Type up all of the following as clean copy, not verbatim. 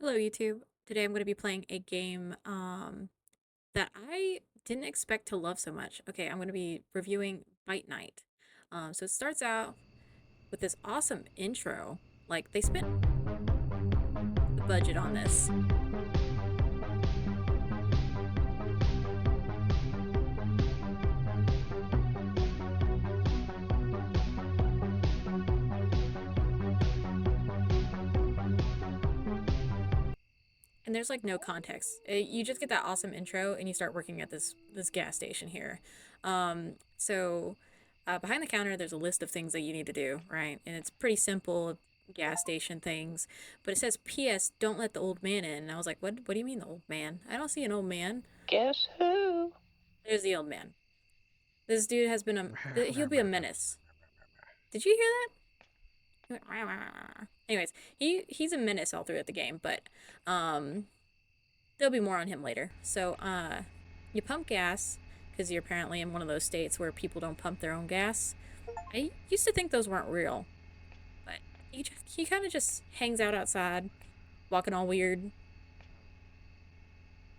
Hello, YouTube. Today I'm going to be playing a game that I didn't expect to love so much. Okay, I'm going to be reviewing Bite Night. So it starts out with this awesome intro. Like, they spent the budget on this. And there's like no context. You just get that awesome intro and you start working at this gas station here. Behind the counter there's a list of things that you need to do, right? And it's pretty simple gas station things, but it says PS don't let the old man in. And I was like, what do you mean the old man? I don't see an old man. Guess who? There's the old man. This dude has been he'll be a menace. Did you hear that? Anyways, he's a menace all throughout the game, but um there'll be more on him later. You pump gas because you're apparently in one of those states where people don't pump their own gas. I used to think those weren't real, but he kind of just hangs out outside, walking all weird.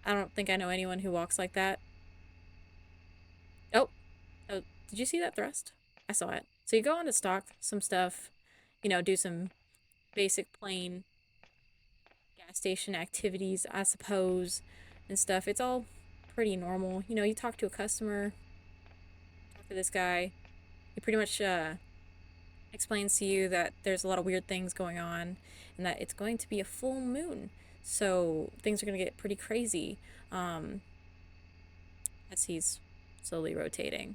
I don't think I know anyone who walks like that. Oh, oh, did you see that thrust? I saw it. So you go on to stock some stuff, do some basic plain gas station activities, I suppose, and stuff. It's all pretty normal. You talk to a customer, talk to this guy. He pretty much explains to you that there's a lot of weird things going on and that it's going to be a full moon. So things are going to get pretty crazy as he's slowly rotating.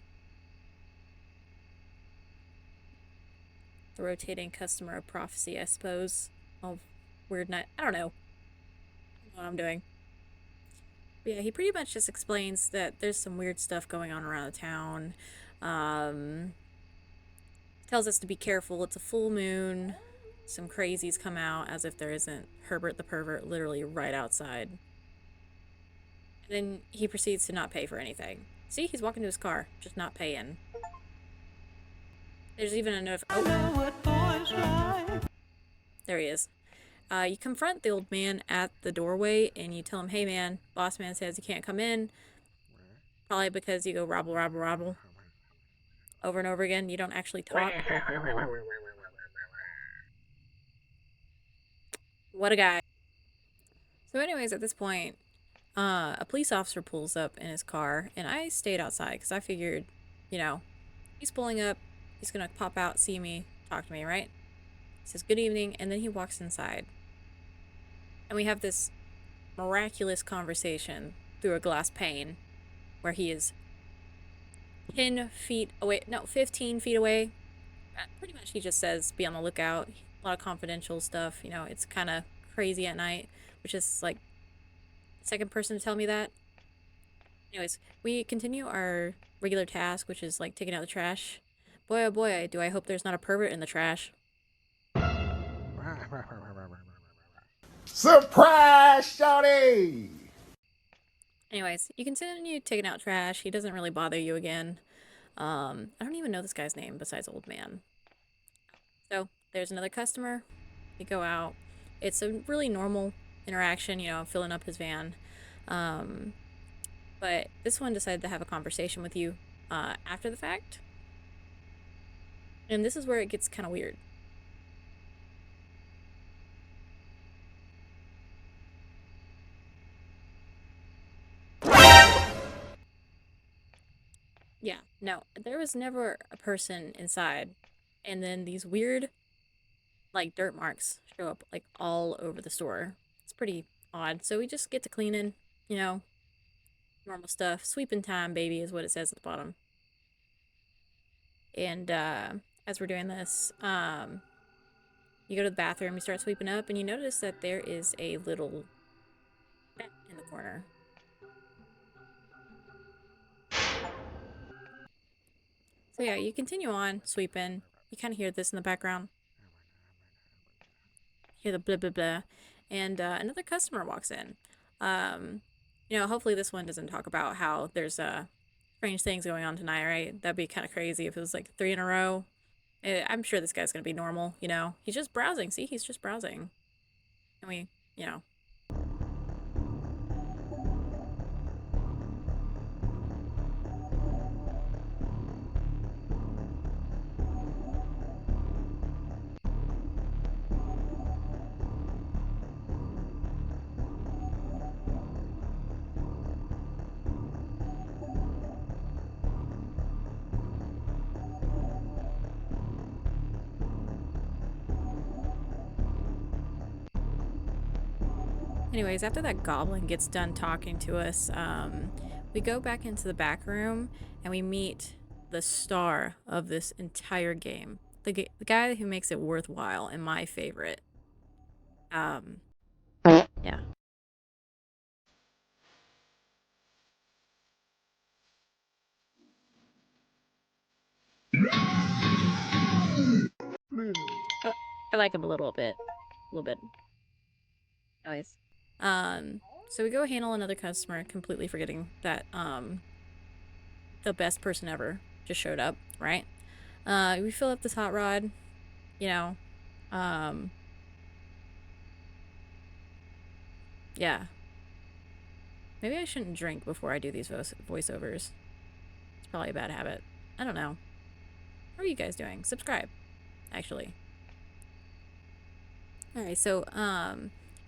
The rotating customer of prophecy, I suppose. Oh, weird night. I don't know what I'm doing. But yeah, he pretty much just explains that there's some weird stuff going on around the town. Um, Tells us to be careful. It's a full moon. Some crazies come out as if there isn't Herbert the pervert literally right outside. And then he proceeds to not pay for anything. See, he's walking to his car, just not paying. There's even a note. Oh, there he is. You confront the old man at the doorway and you tell him, hey man, boss man says you can't come in. Probably because you go robble, robble, robble over and over again. You don't actually talk. What a guy. So, anyways, at this point, a police officer pulls up in his car, and I stayed outside because I figured, he's pulling up, he's gonna pop out, see me, talk to me, right? He says good evening, and then he walks inside, and we have this miraculous conversation through a glass pane, where he is 10 feet away, no, 15 feet away. Pretty much, he just says be on the lookout. A lot of confidential stuff. It's kind of crazy at night, which is like second person to tell me that. Anyways, we continue our regular task, which is like taking out the trash. Boy, oh boy, do I hope there's not a pervert in the trash. Surprise, shawty! Anyways, you continue taking out trash. He doesn't really bother you again. I don't even know this guy's name besides Old Man. So there's another customer. You go out. It's a really normal interaction, filling up his van. But this one decided to have a conversation with you after the fact. And this is where it gets kind of weird. Yeah, no, there was never a person inside. And then these weird, like, dirt marks show up, like, all over the store. It's pretty odd. So we just get to cleaning, normal stuff. Sweeping time, baby, is what it says at the bottom. And as we're doing this, you go to the bathroom, you start sweeping up, and you notice that there is a little vent in the corner. So yeah, you continue on sweeping. You kind of hear this in the background. Hear the blah blah blah, and another customer walks in. Hopefully this one doesn't talk about how there's strange things going on tonight, right? That'd be kind of crazy if it was like 3 in a row. I'm sure this guy's gonna be normal. He's just browsing. See, he's just browsing, and we, Anyways, after that goblin gets done talking to us, we go back into the back room and we meet the star of this entire game. The guy who makes it worthwhile and my favorite. Yeah. I like him a little bit. A little bit. Anyways. So we go handle another customer, completely forgetting that the best person ever just showed up, right? We fill up this hot rod, you know. Yeah. Maybe I shouldn't drink before I do these voiceovers. It's probably a bad habit. I don't know. How are you guys doing? Subscribe, actually. Alright, so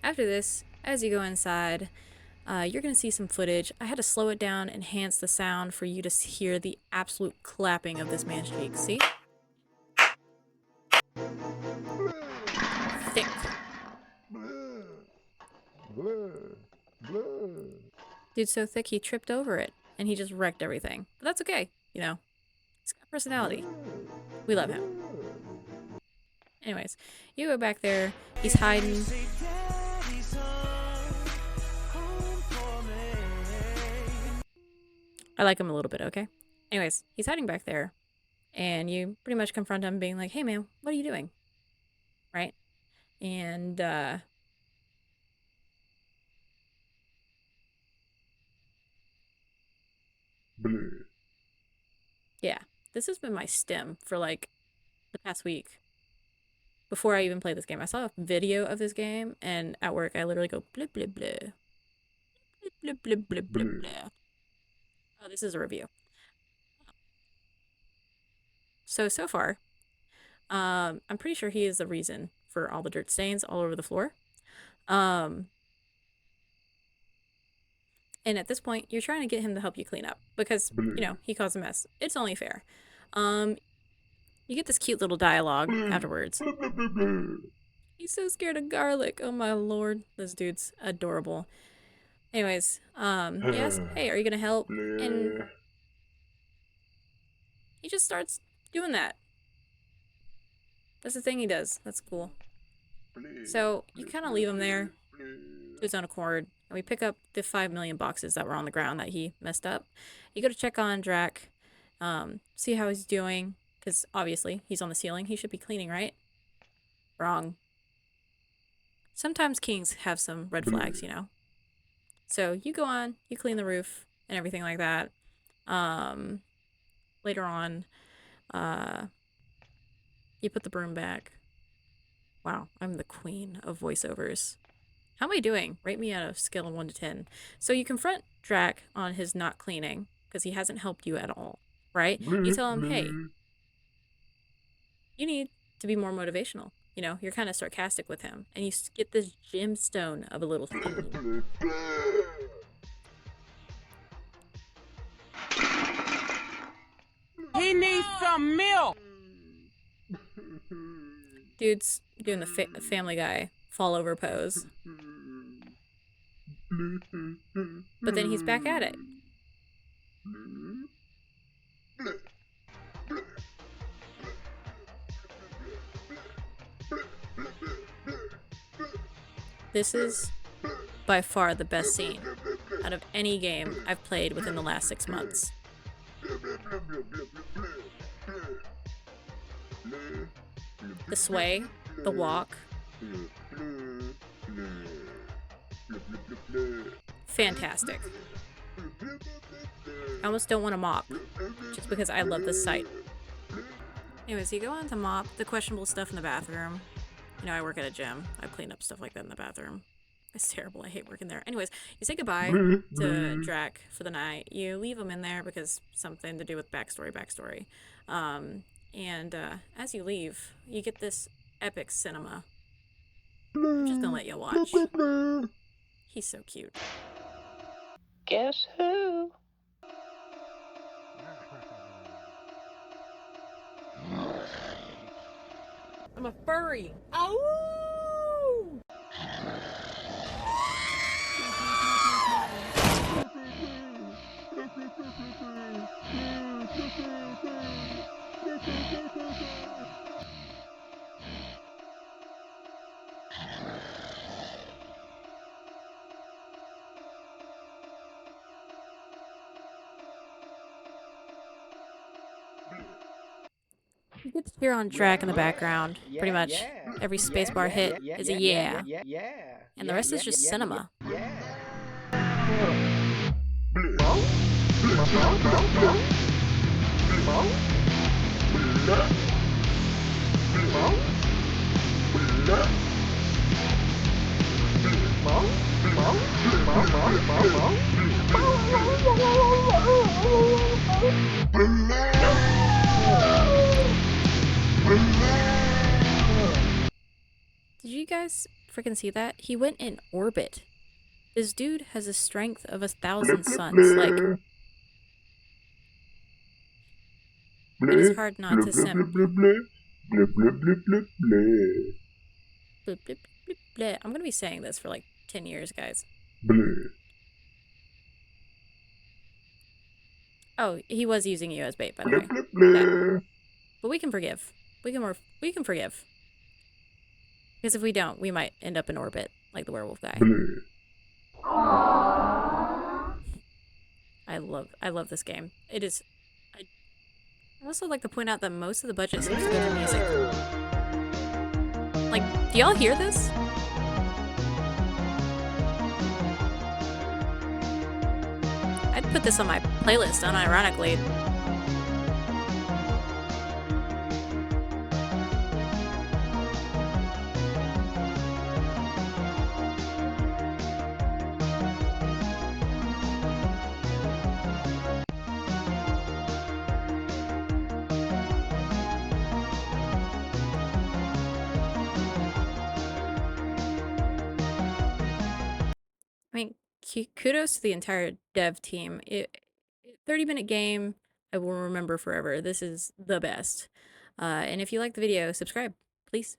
after this, as you go inside, you're going to see some footage. I had to slow it down, enhance the sound for you to hear the absolute clapping of this man's cheeks. See? Thick. Dude's so thick he tripped over it, and he just wrecked everything. But that's okay, you know. He's got personality. We love him. Anyways, you go back there. He's hiding. I like him a little bit, okay? Anyways, he's hiding back there. And you pretty much confront him being like, hey man, what are you doing? Right? And yeah, this has been my stim for like the past week. Before I even played this game, I saw a video of this game, and at work I literally go blip blip blip blip blip blip blip blip. Oh, this is a review. So far, I'm pretty sure he is the reason for all the dirt stains all over the floor. And at this point, you're trying to get him to help you clean up because, you know, he caused a mess. It's only fair. You get this cute little dialogue afterwards. He's so scared of garlic. Oh my lord. This dude's adorable. Anyways, yes, hey, are you gonna help? And he just starts doing that. That's the thing he does. That's cool. So you kind of leave him there to his own accord. And we pick up the 5 million boxes that were on the ground that he messed up. You go to check on Drac, see how he's doing. Because obviously, he's on the ceiling. He should be cleaning, right? Wrong. Sometimes kings have some red flags, you know? So you go on, you clean the roof and everything like that. Later on, you put the broom back. Wow, I'm the queen of voiceovers. How am I doing? Rate me out of scale of 1 to 10. So you confront Drac on his not cleaning, because he hasn't helped you at all, right? You tell him, hey, you need to be more motivational. You know, you're kind of sarcastic with him. And you get this gemstone of a little fiend. He needs some milk. Dude's doing the Family Guy fall over pose. But then he's back at it. This is by far the best scene out of any game I've played within the last 6 months. The sway, the walk. Fantastic. I almost don't want to mop, just because I love this sight. Anyways, you go on to mop the questionable stuff in the bathroom. You know, I work at a gym. I clean up stuff like that in the bathroom. It's terrible. I hate working there. Anyways, you say goodbye to Drac for the night. You leave him in there because something to do with backstory. And as you leave, you get this epic cinema. I'm just gonna let you watch. He's so cute. Guess who? I'm a furry. Ow! You get to hear on track in the background. Pretty much every spacebar hit is a yeah. And the rest is just cinema. Did you guys freaking see that? He went in orbit. This dude has the strength of 1,000 suns. Like, it is hard not to simp. Blip, blip, blip, blip. I'm gonna be saying this for like 10 years, guys. Oh, he was using you as bait, by the way. Yeah. But we can forgive. We can forgive. Because if we don't, we might end up in orbit, like the werewolf guy. I love this game. It is. I also like to point out that most of the budget seems to go to music. Like, do y'all hear this? I'd put this on my playlist, unironically. I mean, kudos to the entire dev team. 30-minute game, I will remember forever. This is the best. And if you like the video, subscribe, please.